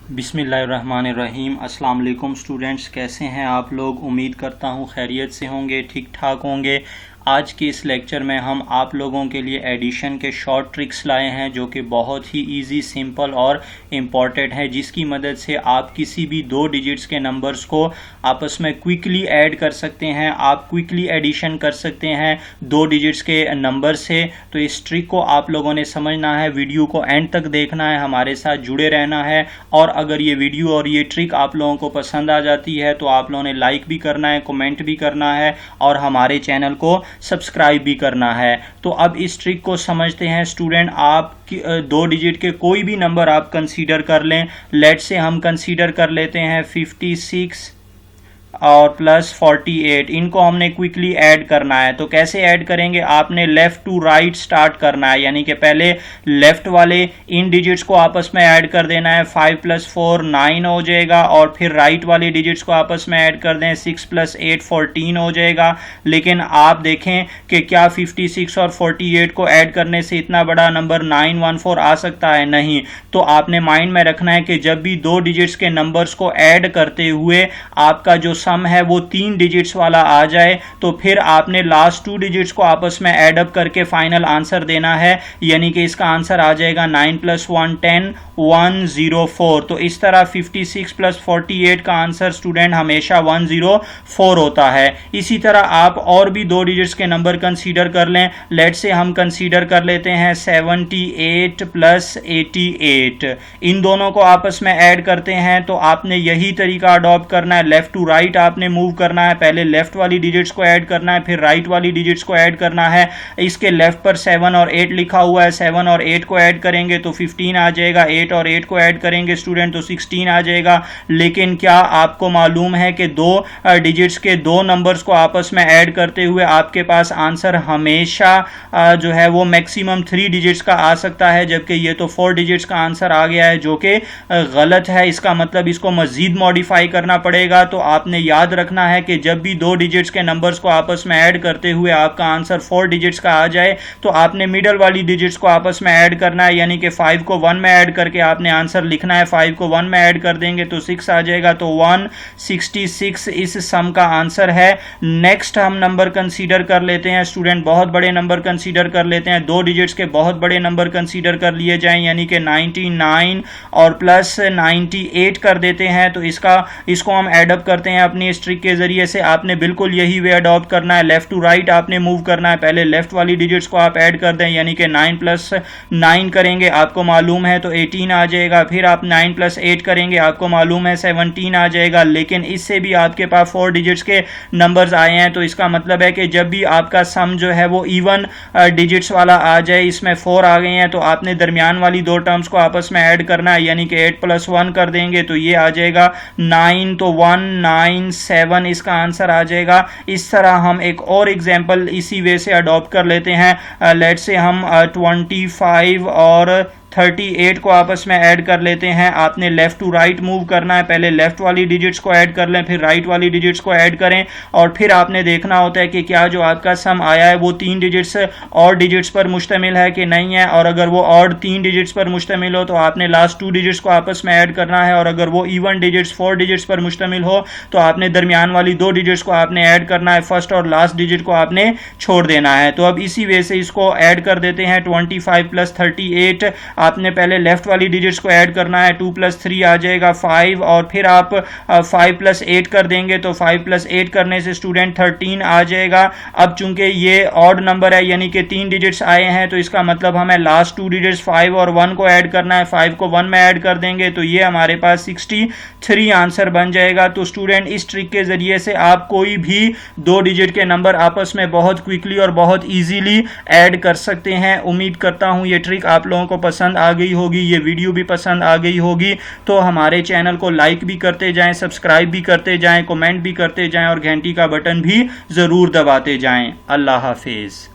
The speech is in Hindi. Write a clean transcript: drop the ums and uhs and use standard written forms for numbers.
बिस्मिल्लाहिर्रहमानिर्रहीम। अस्सलाम वालेकुम स्टूडेंट्स, कैसे हैं आप लोग? उम्मीद करता हूँ खैरियत से होंगे, ठीक ठाक होंगे। आज के इस लेक्चर में हम आप लोगों के लिए एडिशन के शॉर्ट ट्रिक्स लाए हैं जो कि बहुत ही इजी, सिंपल और इम्पॉर्टेंट है, जिसकी मदद से आप किसी भी 2 डिजिट्स के नंबर्स को आपस में क्विकली ऐड कर सकते हैं। आप क्विकली एडिशन कर सकते हैं 2 डिजिट्स के नंबर से। तो इस ट्रिक को आप लोगों ने समझना है, वीडियो को एंड तक देखना है, हमारे साथ जुड़े रहना है। और अगर ये वीडियो और ये ट्रिक आप लोगों को पसंद आ जाती है तो आप लोगों ने लाइक भी करना है, कमेंट भी करना है और हमारे चैनल को सब्सक्राइब भी करना है। तो अब इस ट्रिक को समझते हैं स्टूडेंट। आप 2 डिजिट के कोई भी नंबर आप कंसीडर कर लें। लेट से हम कंसीडर कर लेते हैं 56 और प्लस 48। इनको हमने क्विकली ऐड करना है। तो कैसे ऐड करेंगे? आपने लेफ्ट टू राइट स्टार्ट करना है, यानी कि पहले लेफ्ट वाले इन डिजिट्स को आपस में ऐड कर देना है। 5 + 4 9 हो जाएगा और फिर राइट वाले डिजिट्स को आपस में ऐड कर दें। 6 + 8 14 हो जाएगा। लेकिन आप देखें कि क्या 56 और 48 को ऐड करने से इतना बड़ा नंबर 914 आ सकता है? नहीं। तो आपने माइंड में रखना है कि जब भी 2 डिजिट्स के नंबर्स को ऐड करते हुए आपका जो सम है वो 3 डिजिट्स वाला आ जाए तो फिर आपने लास्ट 2 डिजिट्स को आपस में ऐड अप करके फाइनल आंसर देना है, यानी कि इसका आंसर आ जाएगा 9 + 1 10 104। तो इस तरह 56 + 48 का आंसर स्टूडेंट हमेशा 104 होता है। इसी तरह आप और भी 2 डिजिट्स के नंबर कंसीडर कर लें। लेट से हम कंसीडर कर लेते हैं 78 + 88। इन दोनों को आपस में ऐड करते हैं। तो आपने यही तरीका अडॉप्ट करना है, लेफ्ट टू राइट आपने मूव करना है। पहले लेफ्ट वाली डिजिट्स को ऐड करना है, फिर राइट वाली डिजिट्स को ऐड करना है। इसके लेफ्ट पर 7 और 8 लिखा हुआ है, 7 और 8 को ऐड करेंगे तो 15 आ जाएगा। 8 और 8 को ऐड करेंगे स्टूडेंट तो 16 आ जाएगा। लेकिन क्या आपको मालूम है कि 2 डिजिट्स के 2 नंबर्स को आपस में ऐड करते हुए आपके पास आंसर हमेशा जो है वो मैक्सिमम 3 डिजिट्स का आ सकता है, जबकि ये तो 4 डिजिट्स का आंसर आ गया है, जो कि गलत है। इसका मतलब इसको मजीद मॉडिफाई करना पड़ेगा। तो आपने याद रखना है कि जब भी 2 डिजिट्स के नंबर्स को आपस में ऐड करते हुए आपका आंसर 4 डिजिट्स का आ जाए तो आपने मिडल वाली डिजिट्स को आपस में ऐड करना है, यानी कि 5 को 1 में ऐड करके आपने आंसर लिखना है। 5 को 1 में ऐड कर देंगे तो 6 आ जाएगा। तो 166 इस सम का आंसर है। नेक्स्ट हम नंबर कंसीडर कर लेते हैं स्टूडेंट, बहुत बड़े नंबर कंसीडर कर लेते हैं। 2 डिजिट्स के बहुत बड़े नंबर कंसीडर कर लिए जाएं, यानी कि 99 और प्लस 98 कर देते हैं। तो इसको हम एडअप करते हैं अपनी इस ट्रिक के जरिए से। आपने बिल्कुल यही वे अडॉप्ट करना है, लेफ्ट टू राइट आपने मूव करना है। पहले लेफ्ट वाली डिजिट्स को आप ऐड कर दें, यानी कि 9 + 9 करेंगे, आपको मालूम है तो 18 आ जाएगा। फिर आप 9 + 8 करेंगे, आपको मालूम है 17 आ जाएगा। लेकिन इससे भी आपके पास 4 डिजिट्स के नंबर्स आए हैं, तो इसका मतलब है कि जब भी आपका सम जो है वो इवन डिजिट्स वाला आ जाए, इसमें 4 आ गए हैं, तो आपने दरमियान वाली 2 टर्म्स को आपस में ऐड करना है, यानी कि 8 + 1 कर देंगे तो ये आ जाएगा 9, तो 197 इसका आंसर आ जाएगा। इस तरह हम एक और एग्जांपल इसी वे से अडॉप्ट कर लेते हैं। लेट से हम 25 और 38 को आपस में ऐड कर लेते हैं। आपने लेफ्ट टू राइट मूव करना है, पहले लेफ्ट वाली डिजिट्स को ऐड कर लें, फिर राइट वाली डिजिट्स को ऐड करें और फिर आपने देखना होता है कि क्या जो आपका सम आया है वो 3 डिजिट्स और डिजिट्स पर मुश्तमिल है कि नहीं है। और अगर वो और 3 डिजिट्स पर मुश्तमिल हो तो आपने लास्ट 2 डिजिट्स को आपस में ऐड करना है, और अगर वो इवन डिजिट्स 4 डिजिट्स पर मुश्तमिल हो तो आपने दरमियान वाली 2 डिजिट्स को आपने ऐड करना है, फर्स्ट और लास्ट डिजिट को आपने छोड़ देना है। तो अब इसी वे से इसको ऐड कर देते हैं। 25 + 38 आपने पहले लेफ्ट वाली डिजिट्स को ऐड करना है, 2 + 3 आ जाएगा 5, और फिर आप 5 + 8 कर देंगे तो 5 + 8 करने से स्टूडेंट 13 आ जाएगा। अब चूंकि ये ऑड नंबर है, यानी कि 3 डिजिट्स आए हैं, तो इसका मतलब हमें लास्ट 2 डिजिट्स 5 और 1 को ऐड करना है। 5 को 1 में ऐड कर देंगे तो ये हमारे पास 63 आंसर बन जाएगा। तो स्टूडेंट इस ट्रिक के जरिए से आप कोई भी 2 डिजिट के नंबर आपस में बहुत क्विकली और बहुत ईजीली ऐड कर सकते हैं। उम्मीद करता हूं ये ट्रिक आप लोगों को पसंद आ गई होगी, ये वीडियो भी पसंद आ गई होगी। तो हमारे चैनल को लाइक भी करते जाएं, सब्सक्राइब भी करते जाएं, कमेंट भी करते जाएं और घंटी का बटन भी ज़रूर दबाते जाएं। अल्लाह हाफिज़।